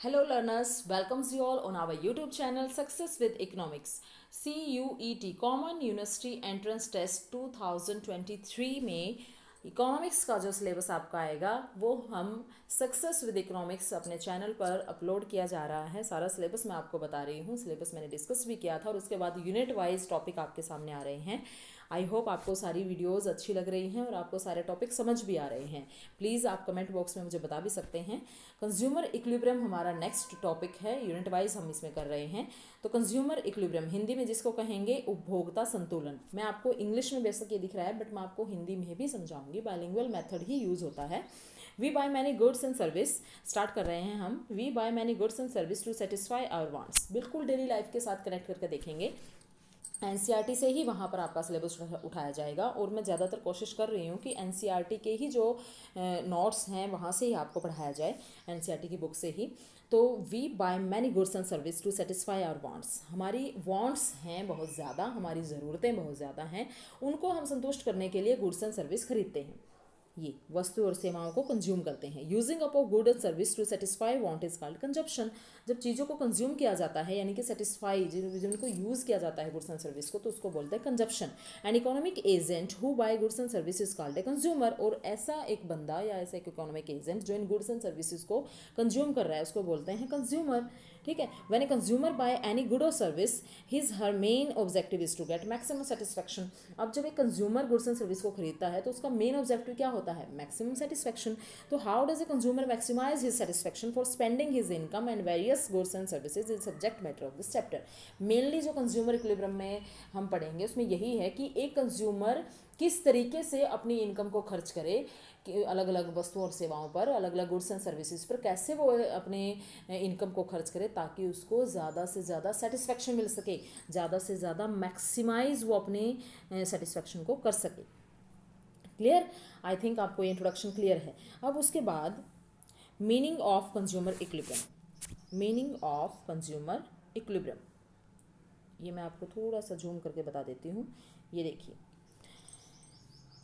Hello learners, welcomes you all on our YouTube channel Success with Economics. CUET Common University Entrance Test 2023 में economics का जो syllabus आपका आएगा वो हम सक्सेस विद इकोनॉमिक्स अपने चैनल पर अपलोड किया जा रहा है। सारा सिलेबस मैं आपको बता रही हूँ। सिलेबस मैंने डिस्कस भी किया था और उसके बाद यूनिट वाइज टॉपिक आपके सामने आ रहे हैं। आई होप आपको सारी वीडियोस अच्छी लग रही हैं और आपको सारे टॉपिक समझ भी आ रहे हैं। प्लीज़ आप कमेंट बॉक्स में मुझे बता भी सकते हैं। कंज्यूमर इक्विलिब्रियम हमारा नेक्स्ट टॉपिक है, यूनिट वाइज हम इसमें कर रहे हैं। तो कंज्यूमर इक्विलिब्रियम हिंदी में जिसको कहेंगे उपभोक्ता संतुलन। मैं आपको इंग्लिश में बेशक ये दिख रहा है बट मैं आपको हिंदी में भी समझाऊंगी। बाइलिंगुअल मेथड ही यूज़ होता है। We buy many goods and service start कर रहे हैं हम। We buy many goods and service to satisfy our wants. बिल्कुल डेली लाइफ के साथ कनेक्ट करके देखेंगे। एनसीईआरटी से ही वहाँ पर आपका सिलेबस उठाया जाएगा और मैं ज़्यादातर कोशिश कर रही हूँ कि एनसीईआरटी के ही जो नोट्स हैं वहाँ से ही आपको पढ़ाया जाए, एनसीईआरटी की बुक से ही। तो we buy many goods and service to satisfy our wants. हमारी वांट्स हैं बहुत ज़्यादा, हमारी ज़रूरतें बहुत ज़्यादा हैं, उनको हम संतुष्ट करने के लिए गुड्स एंड सर्विस खरीदते हैं। ये वस्तु और सेवाओं को कंज्यूम करते हैं। Using up of good and service to satisfy want is called consumption. जब चीज़ों को कंज्यूम किया जाता है यानी कि सेटिस्फाई, जिनको यूज़ किया जाता है गुड्स एंड सर्विस को, तो उसको बोलते हैं consumption. An economic agent who buy goods and service is called a consumer. और ऐसा एक बंदा या ऐसा एक इकोनॉमिक एजेंट जो इन गुड्स एंड सर्विसेज को कंज्यूम कर रहा है उसको बोलते हैं कंज्यूमर। ठीक है। When a consumer buy any good or service his her main objective is to get maximum satisfaction. अब जब एक कंज्यूमर गुड्स एंड सर्विस को खरीदता है तो उसका मेन ऑब्जेक्टिव क्या होता है? Maximum satisfaction. तो how does a consumer maximise his satisfaction for spending his income and various goods and services is subject matter of this chapter. Mainly जो कंज्यूमर इक्विलिब्रियम में हम पढ़ेंगे उसमें यही है कि एक कंज्यूमर किस तरीके से अपनी इनकम को खर्च करे कि अलग अलग वस्तुओं और सेवाओं पर, अलग अलग गुड्स एंड सर्विसेज पर कैसे वो अपने इनकम को खर्च करे ताकि उसको ज़्यादा से ज़्यादा सेटिस्फैक्शन मिल सके, ज़्यादा से ज़्यादा मैक्सिमाइज वो अपने सेटिस्फैक्शन को कर सके। क्लियर? आई थिंक आपको ये इंट्रोडक्शन क्लियर है। अब उसके बाद meaning of consumer equilibrium. Meaning of consumer equilibrium ये मैं आपको थोड़ा सा जूम करके बता देती हूँ। ये देखिए,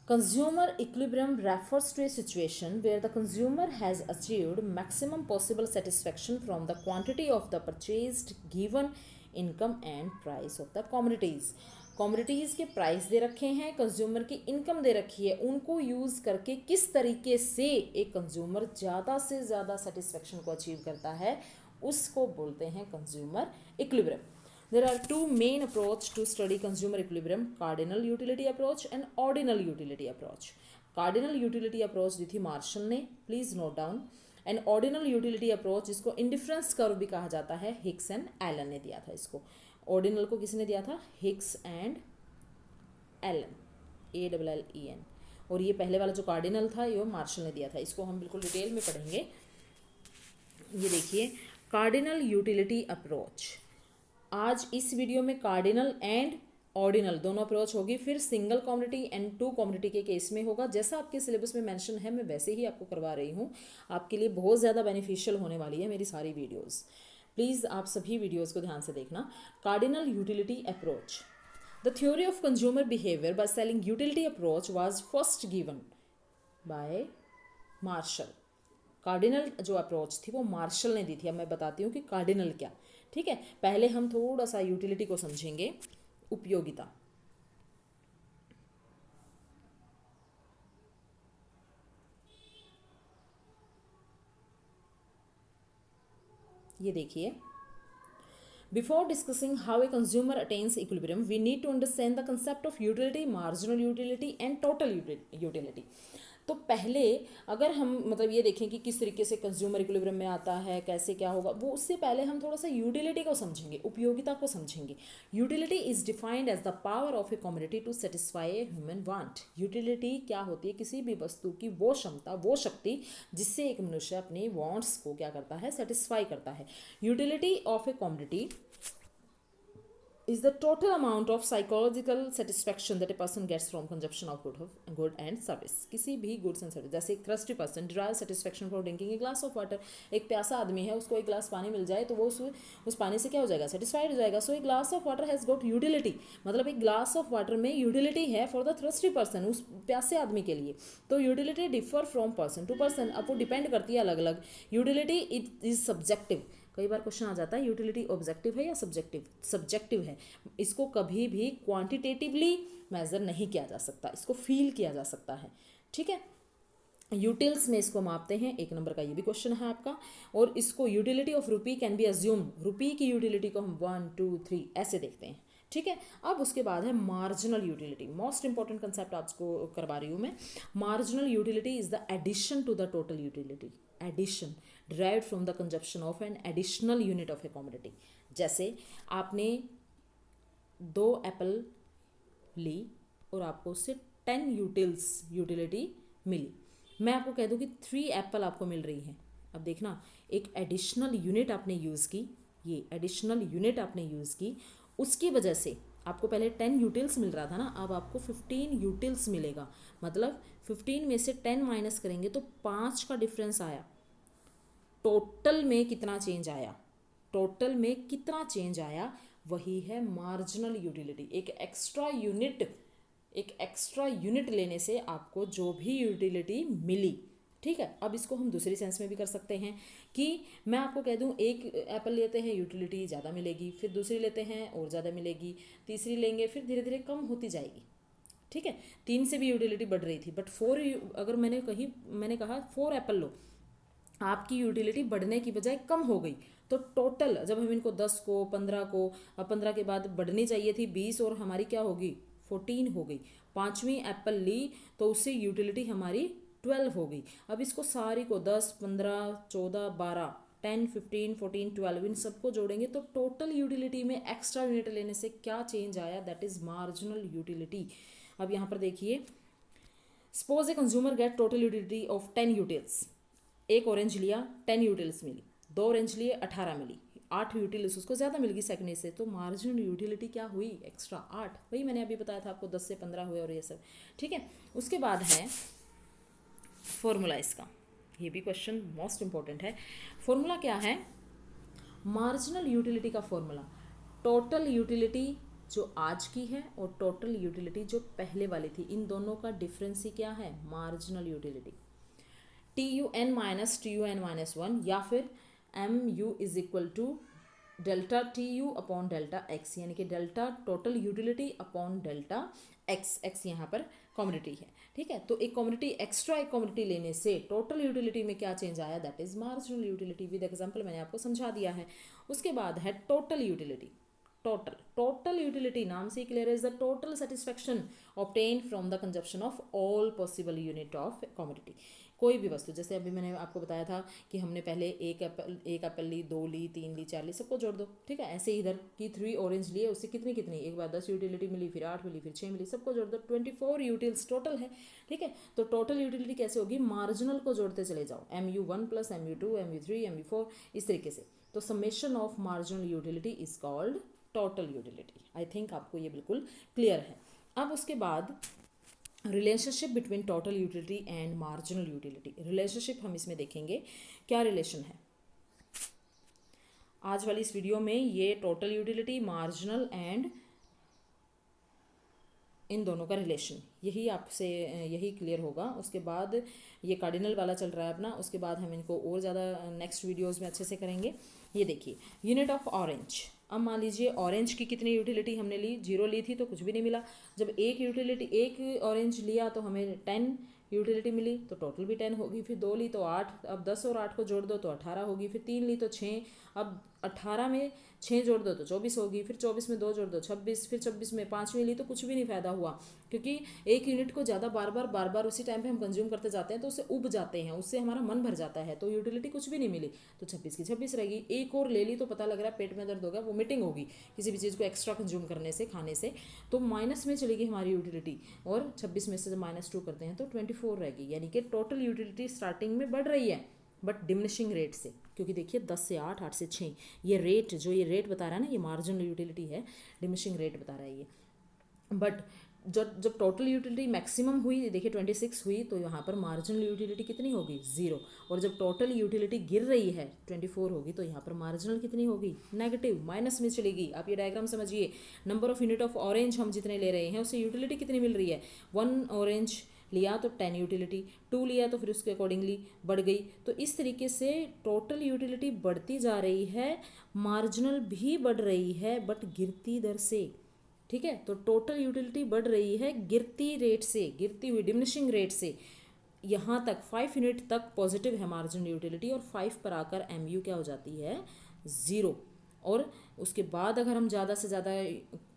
consumer equilibrium refers to a situation where the consumer has achieved maximum possible satisfaction from the quantity of the purchased given income and price of the commodities. Commodities के प्राइस दे रखे हैं, कंज्यूमर की इनकम दे रखी है, उनको use करके किस तरीके से एक कंज्यूमर ज़्यादा से ज़्यादा सेटिस्फेक्शन को अचीव करता है उसको बोलते हैं consumer equilibrium. There are two main approach to study consumer equilibrium: cardinal utility approach and ordinal utility approach. Cardinal utility approach दी थी मार्शल ने, please note down. And ordinal utility approach, जिसको indifference curve भी कहा जाता है, Hicks and Elon ने दिया था इसको. ऑर्डिनल को किसने दिया था? Hicks and Allen, ALLEN. और ये पहले वाला जो कार्डिनल था ये मार्शल ने दिया था. इसको हम बिल्कुल डिटेल में पढ़ेंगे. ये देखिए, कार्डिनल यूटिलिटी अप्रोच. आज इस वीडियो में कार्डिनल एंड ऑर्डिनल दोनों अप्रोच होगी. फिर single commodity and two commodity के केस में होगा. जैसा आपके सिलेबस में मेंशन है मैं वैसे ही आपको करवा रही हूँ. आपके लिए बहुत ज़्यादा बेनिफिशियल होने वाली है मेरी सारी वीडियोस. प्लीज़ आप सभी वीडियोस को ध्यान से देखना. Cardinal utility approach. The theory of consumer behaviour by selling utility approach was first given by Marshall. Cardinal जो अप्रोच थी वो मार्शल ने दी थी. अब मैं बताती हूँ कि कार्डिनल क्या. ठीक है, पहले हम थोड़ा सा यूटिलिटी को समझेंगे. उपयोगिता. ये देखिए, before discussing how a consumer attains equilibrium we need to understand the concept of utility, marginal utility and total utility. तो पहले अगर हम मतलब ये देखें कि किस तरीके से कंज्यूमर इक्विलिब्रियम में आता है, कैसे क्या होगा, वो उससे पहले हम थोड़ा सा यूटिलिटी को समझेंगे, उपयोगिता को समझेंगे. Utility is defined as the power of a community to satisfy a human want. Utility क्या होती है? किसी भी वस्तु की वो क्षमता, वो शक्ति जिससे एक मनुष्य अपने वांट्स को क्या करता है? सेटिस्फाई करता है. Utility of a community is the total amount of psychological satisfaction that a person gets from consumption of good and service. किसी भी goods and service, जैसे एक thirsty person derives satisfaction for drinking a glass of water. एक प्यासा आदमी है, उसको एक गिलास पानी मिल जाए तो वो उस पानी से क्या हो जाएगा, सेटिस्फाइड हो जाएगा. So a glass of water has got utility, मतलब एक ग्लास ऑफ वाटर में यूटिलिटी है फॉर द थ्रस्टी पर्सन, उस प्यासे आदमी के लिए. तो utility differ from person to person. अब वो डिपेंड करती है अलग अलग. Utility it is subjective. कई बार क्वेश्चन आ जाता है यूटिलिटी ऑब्जेक्टिव है या सब्जेक्टिव. सब्जेक्टिव है. इसको कभी भी क्वांटिटेटिवली मेजर नहीं किया जा सकता, इसको फील किया जा सकता है. ठीक है, यूटिल्स में इसको मापते हैं. 1 नंबर का ये भी क्वेश्चन है आपका. और इसको utility of rupee can be assume. Rupee की यूटिलिटी को हम 1 2 3 ऐसे देखते हैं. ठीक है, अब उसके बाद है marginal utility. Most important concept आपको करवा रही हूँ मैं. Marginal utility is the addition to the total utility. Addition derived from the consumption of an additional unit of a commodity. जैसे आपने 2 एप्पल ली और आपको उससे 10 यूटिलिटी मिली. मैं आपको कह दूँ कि 3 एप्पल आपको मिल रही हैं. अब देखना, एक एडिशनल यूनिट आपने यूज़ की, ये एडिशनल यूनिट आपने यूज़ की, उसकी वजह से आपको पहले 10 यूटिल्स मिल रहा था ना, अब आपको 15 यूटिल्स मिलेगा. मतलब 15 में से 10 माइनस करेंगे तो 5 का डिफरेंस आया. टोटल में कितना चेंज आया, टोटल में कितना चेंज आया, वही है मार्जिनल यूटिलिटी. एक एक्स्ट्रा यूनिट लेने से आपको जो भी यूटिलिटी मिली. ठीक है, अब इसको हम दूसरी सेंस में भी कर सकते हैं कि मैं आपको कह दूं एक एप्पल लेते हैं यूटिलिटी ज़्यादा मिलेगी, फिर दूसरी लेते हैं और ज़्यादा मिलेगी, तीसरी लेंगे फिर धीरे धीरे कम होती जाएगी. ठीक है, 3 से भी यूटिलिटी बढ़ रही थी, बट 4 अगर मैंने कहा 4 एप्पल लो, आपकी यूटिलिटी बढ़ने की बजाय कम हो गई. तो टोटल जब हम इनको 10 को 15 को, अब 15 के बाद बढ़नी चाहिए थी 20 और हमारी क्या होगी 14 हो गई. 5वीं एप्पल ली तो उससे यूटिलिटी हमारी 12 हो गई. अब इसको सारी को 10 15 14 12 10 15 14 12 इन सबको जोड़ेंगे तो टोटल यूटिलिटी में एक्स्ट्रा यूनिट लेने से क्या चेंज आया, दैट इज मार्जिनल यूटिलिटी. अब यहाँ पर देखिए, suppose a consumer get total utility of 10 utils. एक ऑरेंज लिया 10 यूटिल्स मिली, 2 ऑरेंज लिए 18 मिली, 8 यूटिल्स उसको ज़्यादा मिल गई सेकंड से. तो मार्जिनल यूटिलिटी क्या हुई, एक्स्ट्रा 8. वही मैंने अभी बताया था आपको 10 से 15 हुए और ये सब. ठीक है, उसके बाद है फॉर्मूला इसका. ये भी क्वेश्चन मोस्ट इंपॉर्टेंट है. फॉर्मूला क्या है, मार्जिनल यूटिलिटी का फॉर्मूला. टोटल यूटिलिटी जो आज की है और टोटल यूटिलिटी जो पहले वाली थी, इन दोनों का डिफरेंस ही क्या है, marginal utility. TUN minus TUN minus 1 या फिर MU is equal to delta TU upon delta X, यानी कि delta total utility upon delta X यहाँ पर कॉमोडिटी है. ठीक है, तो एक कॉमोडिटी एक्स्ट्रा एक कॉमोडिटी लेने से टोटल यूटिलिटी में क्या चेंज आया, that is marginal utility. With example मैंने आपको समझा दिया है. उसके बाद है टोटल यूटिलिटी. टोटल यूटिलिटी नाम से clear is the total satisfaction obtain from the consumption of all possible unit of commodity. कोई भी वस्तु, जैसे अभी मैंने आपको बताया था कि हमने पहले एक एप्पल ली, 2 ली, 3 ली, 4 ली, सबको जोड़ दो. ठीक है, ऐसे इधर की 3 ऑरेंज लिए, उससे कितनी एक बार 10 यूटिलिटी मिली, फिर 8 मिली, फिर 6 मिली, सबको जोड़ दो. 24 यूटिल्स टोटल है. ठीक है, तो टोटल यूटिलिटी कैसे होगी, मार्जिनल को जोड़ते चले जाओ. MU1 plus MU2 MU3 MU4 इस तरीके से. तो summation of marginal utility is called total utility. I think आपको ये बिल्कुल क्लियर है. अब उसके बाद relationship between total utility and marginal utility. Relationship हम इसमें देखेंगे क्या रिलेशन है. आज वाली इस वीडियो में ये total utility, marginal and in दोनों का रिलेशन यही क्लियर होगा. उसके बाद ये कार्डिनल वाला चल रहा है अपना, उसके बाद हम इनको और ज़्यादा नेक्स्ट वीडियोस में अच्छे से करेंगे. ये देखिए, यूनिट ऑफ ऑरेंज. अब मान लीजिए ऑरेंज की कितनी यूटिलिटी हमने ली, 0 ली थी तो कुछ भी नहीं मिला. जब एक ऑरेंज लिया तो हमें 10 यूटिलिटी मिली, तो टोटल भी 10 होगी. फिर 2 ली तो 8, अब 10 और 8 को जोड़ दो तो 18 होगी. फिर 3 ली तो 6, अब 18 में 6 जोड़ दो तो 24 होगी. फिर 24 में 2 जोड़ दो 26, फिर 26 में 5वीं ली तो कुछ भी नहीं फ़ायदा हुआ, क्योंकि एक यूनिट को ज़्यादा बार बार उसी टाइम पे हम कंज्यूम करते जाते हैं तो उससे उब जाते हैं, उससे हमारा मन भर जाता है, तो यूटिलिटी कुछ भी नहीं मिली. तो 26 की 26 रहेगी. एक और ले ली तो पता लग रहा है पेट में दर्द होगा, वोमिटिंग होगी किसी भी चीज़ को एक्स्ट्रा कंज्यूम करने से, खाने से, तो माइनस में चलेगी हमारी यूटिलिटी. और 26 में से जब -2 करते हैं तो 24 रहेगी. यानी कि टोटल यूटिलिटी स्टार्टिंग में बढ़ रही है बट डिमिनिशिंग रेट से. क्योंकि देखिए 10 से 8, 8 से 6 ये रेट, जो ये रेट बता रहा है ना, ये मार्जिनल यूटिलिटी है, डिमिनिशिंग रेट बता रहा है ये। बट जब जब टोटल यूटिलिटी मैक्सिमम हुई, देखिए 26 हुई, तो यहाँ पर मार्जिनल यूटिलिटी कितनी होगी, 0। और जब टोटल यूटिलिटी गिर रही है 24 होगी, तो यहाँ पर मार्जिनल कितनी होगी, नेगेटिव, माइनस में चलेगी। आप ये डायग्राम समझिए, number of unit of orange हम जितने ले रहे हैं उससे यूटिलिटी कितनी मिल रही है, 1 ऑरेंज लिया तो 10 यूटिलिटी, 2 लिया तो फिर उसके अकॉर्डिंगली बढ़ गई। तो इस तरीके से टोटल यूटिलिटी बढ़ती जा रही है, मार्जिनल भी बढ़ रही है बट गिरती दर से। ठीक है, तो टोटल यूटिलिटी बढ़ रही है गिरती रेट से, गिरती हुई डिमिनिशिंग रेट से। यहाँ तक 5 यूनिट तक पॉजिटिव है मार्जिनल यूटिलिटी, और 5 पर आकर एमयू क्या हो जाती है, 0। और उसके बाद अगर हम ज़्यादा से ज़्यादा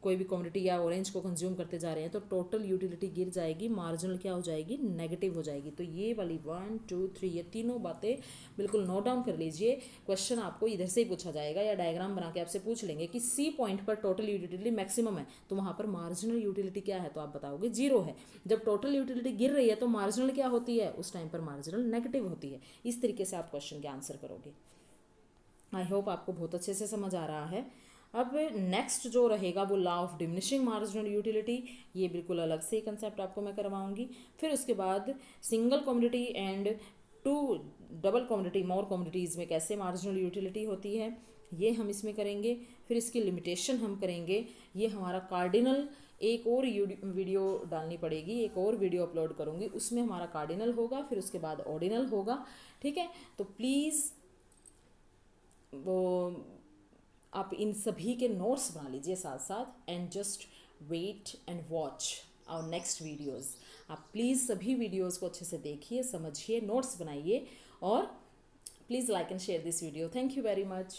कोई भी कमोडिटी या ऑरेंज को कंज्यूम करते जा रहे हैं तो टोटल यूटिलिटी गिर जाएगी, मार्जिनल क्या हो जाएगी, नेगेटिव हो जाएगी। तो ये वाली 1 2 3 ये तीनों बातें बिल्कुल नोट डाउन कर लीजिए। क्वेश्चन आपको इधर से ही पूछा जाएगा या डायग्राम बना के आपसे पूछ लेंगे कि सी पॉइंट पर टोटल यूटिलिटी मैक्सिमम है, तो वहाँ पर मार्जिनल यूटिलिटी क्या है, तो आप बताओगे 0 है। जब टोटल यूटिलिटी गिर रही है तो मार्जिनल क्या होती है, उस टाइम पर मार्जिनल नेगेटिव होती है। इस तरीके से आप क्वेश्चन के आंसर करोगे। आई होप आपको बहुत अच्छे से समझ आ रहा है। अब नेक्स्ट जो रहेगा वो law of diminishing marginal utility, ये बिल्कुल अलग से कंसेप्ट आपको मैं करवाऊंगी। फिर उसके बाद single commodity and 2 double commodity, more commodities में कैसे मार्जिनल यूटिलिटी होती है, ये हम इसमें करेंगे। फिर इसकी लिमिटेशन हम करेंगे। ये हमारा कार्डिनल, एक और वीडियो डालनी पड़ेगी, एक और वीडियो अपलोड करूँगी, उसमें हमारा कार्डिनल होगा, फिर उसके बाद ऑर्डिनल होगा। ठीक है, तो प्लीज़ वो आप इन सभी के नोट्स बना लीजिए साथ साथ, and just wait and watch our next videos. आप प्लीज़ सभी वीडियोस को अच्छे से देखिए, समझिए, नोट्स बनाइए, और please like and share this video. Thank you very much.